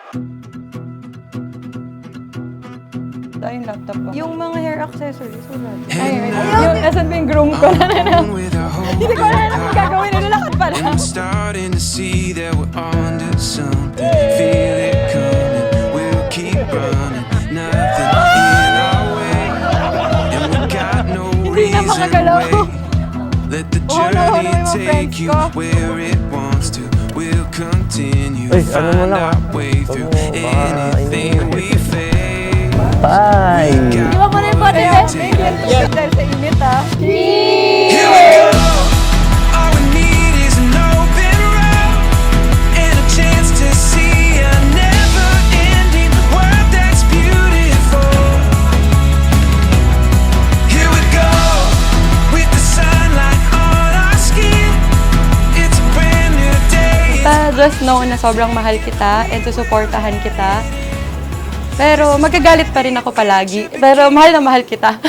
Yung laptop ba? Yung mga hair accessories, wala. Ay, yung, nasan ba yung groom ko? Hindi ko alam na gagawin. Nalakad pala. I'm starting to see that we're onto something. Feel it coming, we'll keep running. Nothing in our way, and we got no reason to wait. Let the journey take you where it wants to. We'll continue, find our way through anything we face. Bye! Iba mo na yung body best. Dahil sa init ah. Here we go. All we need is an open road and a chance to see a never-ending world that's beautiful. Here we go with the sunlight on our skin. It's a brand new day. Just know na sobrang mahal kita and susuportahan kita. Pero magagalit pa rin ako palagi. Pero mahal na mahal kita.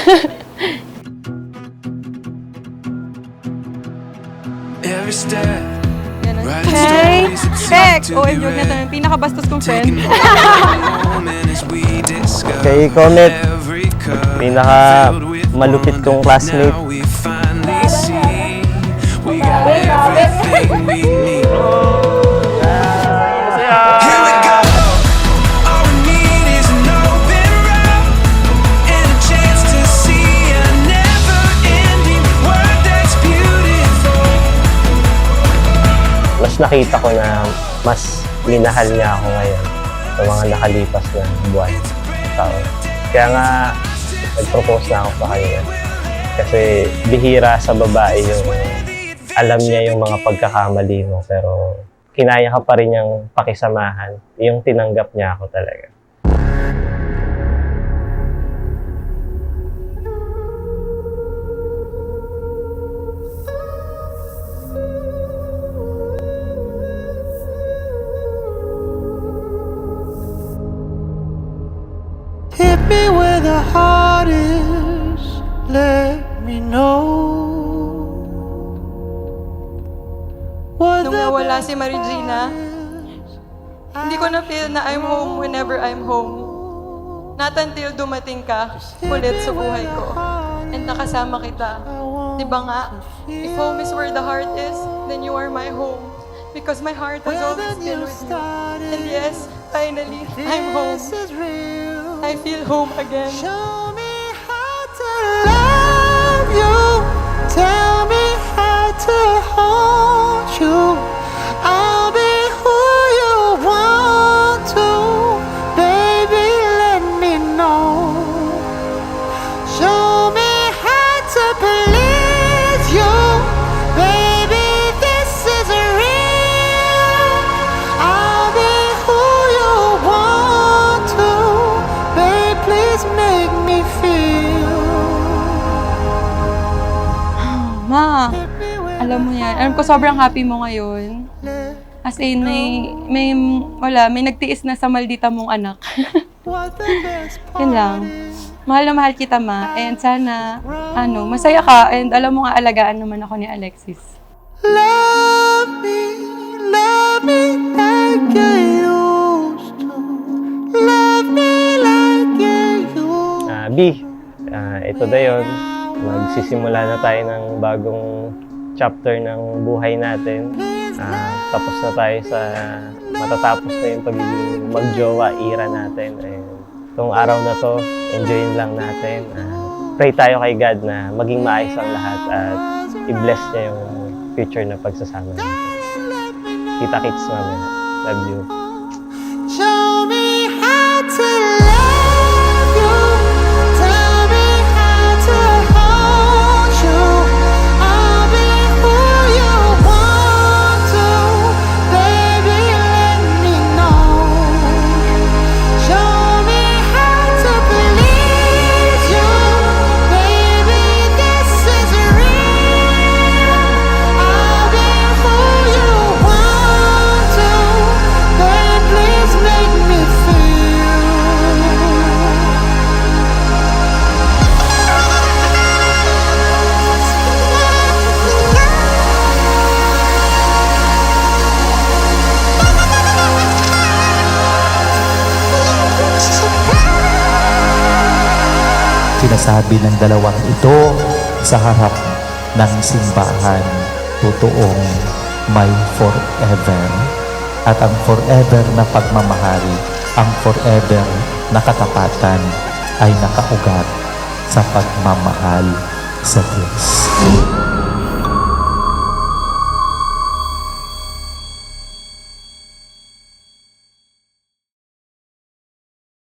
Every step. Ganun. Hey! Tek! OM yun na ito. Yung pinakabastos kong friend. Kay Comet, pinaka malupit kong classmate. Mas nakita ko na mas minahal niya ako ngayon sa mga nakalipas na buwan at taon. Kaya nga, nag-propose na ako sa kanya. Kasi bihira sa babae yung alam niya yung mga pagkakamali mo, pero kinaya ka pa rin niyang pakisamahan. Yung tinanggap niya ako talaga. Hit me where the heart is, let me know. Nung nawala si Marigina, hindi ko na-feel na I'm home whenever I'm home. Not until dumating ka ulit sa buhay ko and nakasama kita. Diba nga, if home is where the heart is, then you are my home. Because my heart has always been with you. And yes, finally, I'm home. I feel home again. Show me how to love you. Tell me how to hold you. I'll be who you want to. Baby, let me know. Show me how to please you. Baby, this is real. I'll be who you want to. Babe, please make me feel. Ma, alam mo yan. Alam ko sobrang happy mo ngayon. As in, may nagtiis na sa maldita mong anak. Yun lang. Mahal na mahal kita, ma. And sana, masaya ka. And alam mo nga, alagaan naman ako ni Alexis. Love me like you used to. Love me like you used to. B, ito na yun. Magsisimula na tayo ng bagong chapter ng buhay natin. Tapos na tayo sa matatapos na yung pagiging magjowa era natin. Itong araw na to, enjoyin lang natin. Pray tayo kay God na maging maayos ang lahat at i-bless niya yung future na pagsasama natin. Kita-kits, mami. Love you. Show me how to love you. Tell me how to hold you. I'll be who you want to. Baby, let me know. Show me how to please you. Baby, this is real. I'll be who you want to. sinasabi ng dalawang ito sa harap ng simbahan, totoong may forever. At ang forever na pagmamahal, ang forever na katapatan ay nakaugat sa pagmamahal sa Diyos.